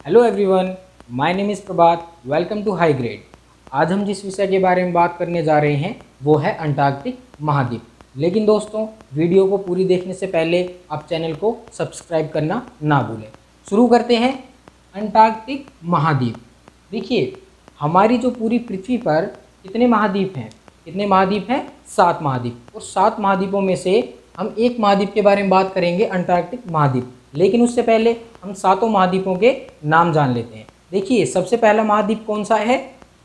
Hello everyone, my name is Prabhat. Welcome to High Grade. आज हम जिस विषय के बारे में बात करने जा रहे हैं वो है अंटार्कटिक महाद्वीप। लेकिन दोस्तों, वीडियो को पूरी देखने से पहले आप चैनल को सब्सक्राइब करना ना भूलें। शुरू करते हैं। अंटार्कटिक महाद्वीप। देखिए, हमारी जो पूरी पृथ्वी पर कितने महाद्वीप हैं? कितने महाद्वीप हैं? 7 महाद्वीप। और 7 महाद्वीपों में से हम एक महाद्वीप के बारे में बात करेंगे, अंटार्कटिक महाद्वीप। लेकिन उससे पहले हम 7 महाद्वीपों के नाम जान लेते हैं। देखिए, सबसे पहला महाद्वीप कौन सा है?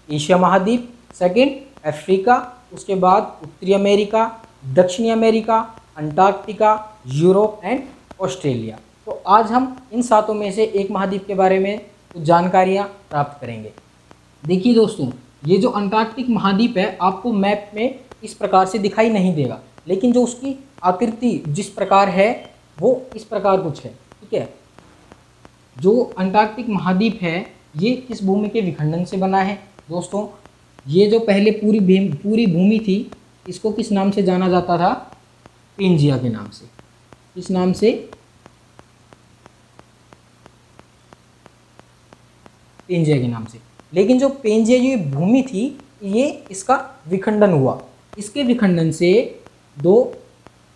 एशिया महाद्वीप। सेकंड अफ्रीका, उसके बाद उत्तरी अमेरिका, दक्षिणी America, Antarctica, Europe and Australia. तो आज हम इन 7 में से एक महाद्वीप के बारे में कुछ जानकारियाँ प्राप्त करेंगे। देखिए दोस्तों, ये जो अंटार्कटिक महाद्वीप है आपको मैप में इस प्रकार से दिखाई नहीं देगा, लेकिन जो उसकी आकृति जिस प्रकार है वो इस प्रकार कुछ है। ठीक है, जो अंटार्कटिक महाद्वीप है ये किस भूमि के विखंडन से बना है? दोस्तों, ये जो पहले पूरी भूमि थी इसको किस नाम से जाना जाता था? पेंजिया के नाम से। किस नाम से? पेंजिया के नाम से। लेकिन जो पेंजिया ये भूमि थी ये इसका विखंडन हुआ। इसके विखंडन से 2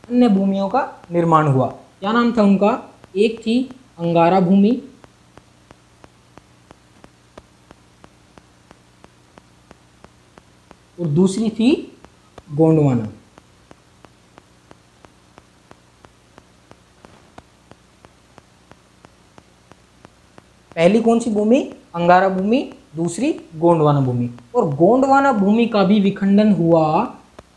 अन्य भूमियों का निर्माण हुआ। क्या नाम था उनका? एक थी अंगारा भूमि और दूसरी थी गोंडवाना। पहली कौन सी भूमि? अंगारा भूमि, दूसरी गोंडवाना भूमि। और गोंडवाना भूमि का भी विखंडन हुआ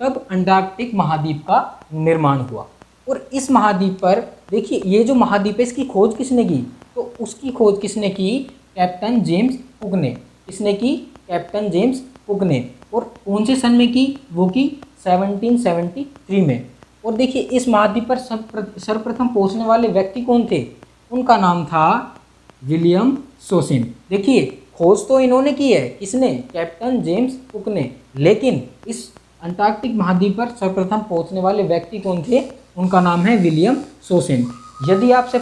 तब अंटार्कटिक महाद्वीप का निर्माण हुआ। और इस महाद्वीप पर देखिए, ये जो महाद्वीप है इसकी खोज किसने की? तो उसकी खोज किसने की? कैप्टन जेम्स कुक ने। किसने की? कैप्टन जेम्स कुक ने। और कौन से सन में की? वो की 1773 में। और देखिए, इस महाद्वीप पर सर्वप्रथम पहुंचने वाले व्यक्ति कौन थे? उनका नाम था विलियम सोसेन। देखिए, खोज तो इन्होंने की है। किसने? कैप्टन जेम्स कुक ने। लेकिन इस अंटार्कटिक महाद्वीप पर सर्वप्रथम पहुंचने वाले व्यक्ति कौन थे? उनका नाम है विलियम सोसेन। यदि आपसे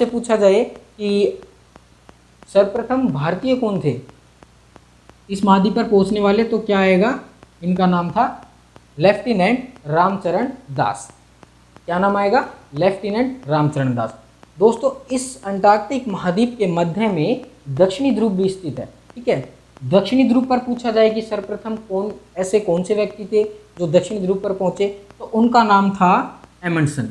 पूछा जाए कि सर्वप्रथम भारतीय कौन थे इस महाद्वीप पर पहुंचने वाले, तो क्या आएगा? इनका नाम था लेफ्टिनेंट रामचरण दास। क्या नाम आएगा? लेफ्टिनेंट रामचरण दास। दोस्तों, इस अंटार्कटिक महाद्वीप के मध्य में दक्षिणी ध्रुव भी स्थित है। ठीक है, दक्षिणी ध्रुव पर पूछा जाए कि सर्वप्रथम कौन से व्यक्ति थे जो दक्षिणी ध्रुव पर पहुंचे, तो उनका नाम था एमंडसन।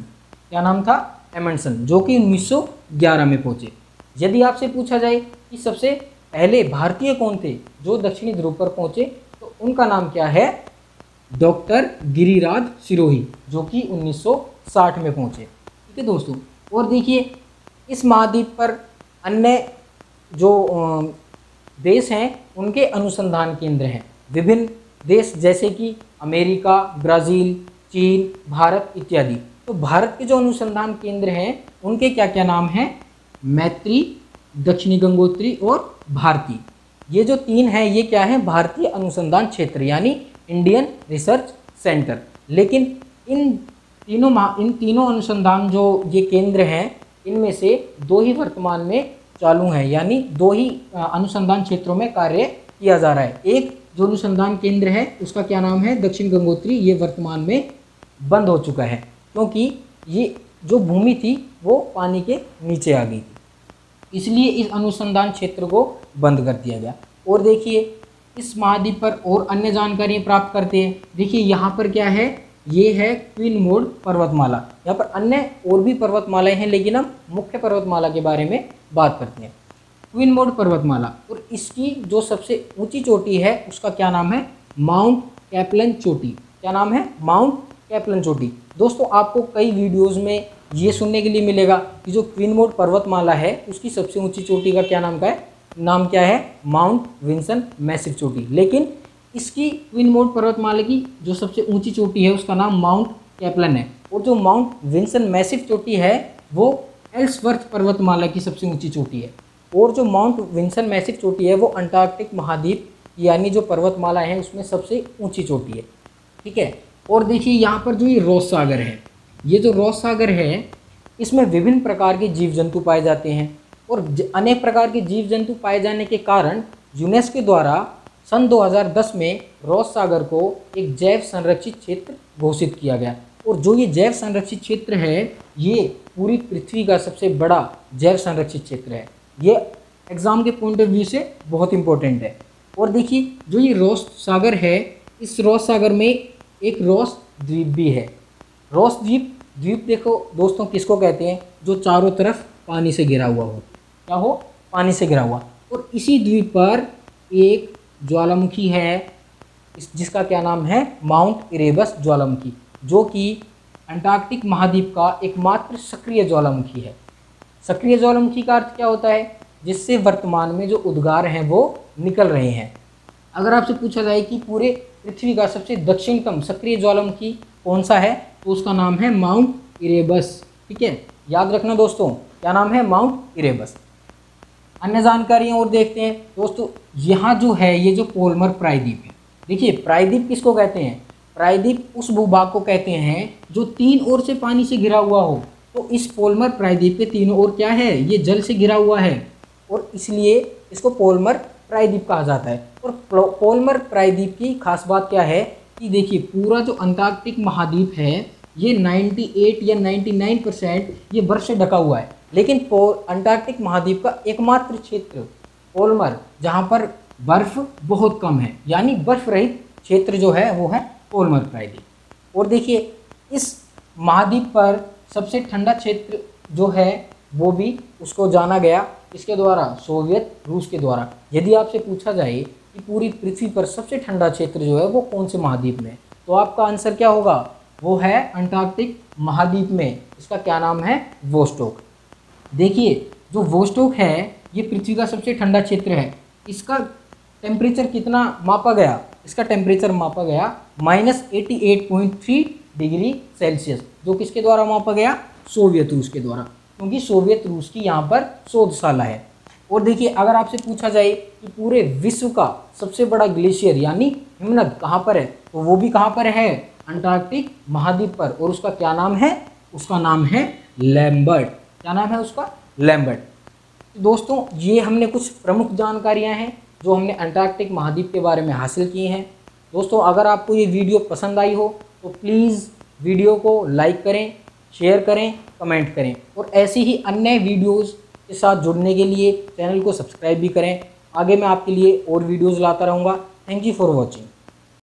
क्या नाम था? एमंडसन, जो कि 1911 में पहुंचे। यदि आपसे पूछा जाए कि सबसे पहले भारतीय कौन थे जो दक्षिणी ध्रुव पर पहुंचे, तो उनका नाम क्या है? डॉक्टर गिरिराज सिरोही, जो कि 1960 में पहुंचे। ठीक है दोस्तों, और देखिए, इस महाद्वीप पर अन्य जो देश हैं उनके अनुसंधान केंद्र हैं। विभिन्न देश जैसे कि अमेरिका, ब्राज़ील, चीन, भारत इत्यादि। तो भारत के जो अनुसंधान केंद्र हैं उनके क्या क्या नाम हैं? मैत्री, दक्षिणी गंगोत्री और भारती। ये जो 3 हैं ये क्या है? भारतीय अनुसंधान क्षेत्र यानी इंडियन रिसर्च सेंटर। लेकिन इन तीनों अनुसंधान जो ये केंद्र हैं इनमें से 2 ही वर्तमान में चालू हैं, यानी 2 ही अनुसंधान क्षेत्रों में कार्य किया जा रहा है। एक जो अनुसंधान केंद्र है उसका क्या नाम है? दक्षिण गंगोत्री। ये वर्तमान में बंद हो चुका है क्योंकि ये जो भूमि थी वो पानी के नीचे आ गई थी, इसलिए इस अनुसंधान क्षेत्र को बंद कर दिया गया। और देखिए, इस महाद्वीप पर और अन्य जानकारी प्राप्त करते हैं। देखिए, यहाँ पर क्या है? ये है क्वीन मोड पर्वतमाला। यहाँ पर अन्य और भी पर्वतमालाएं हैं, लेकिन हम मुख्य पर्वतमाला के बारे में बात करते हैं। क्वीन मोड पर्वतमाला, और इसकी जो सबसे ऊंची चोटी है उसका क्या नाम है? माउंट कैपलन चोटी। क्या नाम है? माउंट कैपलन चोटी। दोस्तों, आपको कई वीडियोस में ये सुनने के लिए मिलेगा कि जो क्वीन मोड पर्वतमाला है उसकी सबसे ऊंची चोटी का नाम क्या है? माउंट विंसन मैसिव चोटी। लेकिन इसकी क्वीन मोड पर्वतमाला की जो सबसे ऊंची चोटी है उसका नाम माउंट कैपलन है। और जो माउंट विंसन मैसिव चोटी है वो एल्सवर्थ पर्वतमाला की सबसे ऊंची चोटी है। और जो माउंट विंसन मैसिव चोटी है वो अंटार्कटिक महाद्वीप यानी जो पर्वतमाला है उसमें सबसे ऊंची चोटी है। ठीक है, और देखिए, यहाँ पर जो ये रॉस सागर है, ये जो रॉस सागर है इसमें विभिन्न प्रकार के जीव जंतु पाए जाते हैं। और अनेक प्रकार के जीव जंतु पाए जाने के कारण यूनेस्को द्वारा सन 2010 में रॉस सागर को एक जैव संरक्षित क्षेत्र घोषित किया गया। और जो ये जैव संरक्षित क्षेत्र है ये पूरी पृथ्वी का सबसे बड़ा जैव संरक्षित क्षेत्र है। ये एग्जाम के पॉइंट ऑफ व्यू से बहुत इंपॉर्टेंट है। और देखिए जो ये रॉस सागर है, इस रॉस सागर में एक रॉस द्वीप भी है। रॉस द्वीप देखो दोस्तों किसको कहते हैं, जो चारों तरफ पानी से घिरा हुआ हो, क्या हो, पानी से घिरा हुआ। और इसी द्वीप पर एक ज्वालामुखी है जिसका क्या नाम है, माउंट इरेबस ज्वालामुखी, जो कि अंटार्कटिक महाद्वीप का एकमात्र सक्रिय ज्वालामुखी है। सक्रिय ज्वालामुखी का अर्थ क्या होता है, जिससे वर्तमान में जो उद्गार हैं वो निकल रहे हैं। अगर आपसे पूछा जाए कि पूरे पृथ्वी का सबसे दक्षिणतम सक्रिय ज्वालामुखी कौन सा है, तो उसका नाम है माउंट इरेबस। ठीक है, याद रखना दोस्तों, क्या नाम है, माउंट इरेबस। अन्य जानकारियाँ और देखते हैं दोस्तों। यहाँ जो है ये जो पोलमर प्रायद्वीप है, देखिए प्रायद्वीप किसको कहते हैं, प्रायद्वीप उस भूभाग को कहते हैं जो तीन ओर से पानी से घिरा हुआ हो। तो इस पोलमर प्रायद्वीप के तीनों ओर क्या है, ये जल से घिरा हुआ है और इसलिए इसको पोलमर प्रायद्वीप कहा जाता है। और पोलमर प्रायद्वीप की खास बात क्या है कि देखिए पूरा जो अंटार्कटिक महाद्वीप है ये 98 या 99% ये बर्फ से ढका हुआ है। लेकिन अंटार्कटिक महाद्वीप का एकमात्र क्षेत्र पोलमर जहाँ पर बर्फ बहुत कम है, यानी बर्फ रहित क्षेत्र जो है वो है पोलमर प्रायद्वीप। और देखिए इस महाद्वीप पर सबसे ठंडा क्षेत्र जो है वो भी उसको जाना गया इसके द्वारा, सोवियत रूस के द्वारा। यदि आपसे पूछा जाए कि पूरी पृथ्वी पर सबसे ठंडा क्षेत्र जो है वो कौन से महाद्वीप में, तो आपका आंसर क्या होगा, वो है अंटार्कटिक महाद्वीप में। इसका क्या नाम है, वोस्टोक। देखिए जो वोस्टोक है ये पृथ्वी का सबसे ठंडा क्षेत्र है। इसका टेम्परेचर कितना मापा गया, इसका टेम्परेचर मापा गया -88.3 डिग्री सेल्सियस, जो किसके द्वारा मापा गया, सोवियत रूस के द्वारा, क्योंकि सोवियत रूस की यहाँ पर शोधशाला है। और देखिए अगर आपसे पूछा जाए कि पूरे विश्व का सबसे बड़ा ग्लेशियर यानी हिमनद कहाँ पर है, तो वो भी कहाँ पर है, अंटार्कटिक महाद्वीप पर। और उसका क्या नाम है, उसका नाम है लैम्बर्ट। क्या नाम है उसका, लैम्बर्ट। तो दोस्तों ये हमने कुछ प्रमुख जानकारियाँ हैं जो हमने अंटार्कटिक महाद्वीप के बारे में हासिल की हैं। दोस्तों अगर आपको ये वीडियो पसंद आई हो तो प्लीज़ वीडियो को लाइक करें, शेयर करें, कमेंट करें और ऐसी ही अन्य वीडियोज़ के साथ जुड़ने के लिए चैनल को सब्सक्राइब भी करें। आगे मैं आपके लिए और वीडियोज़ लाता रहूँगा। Thank you for watching.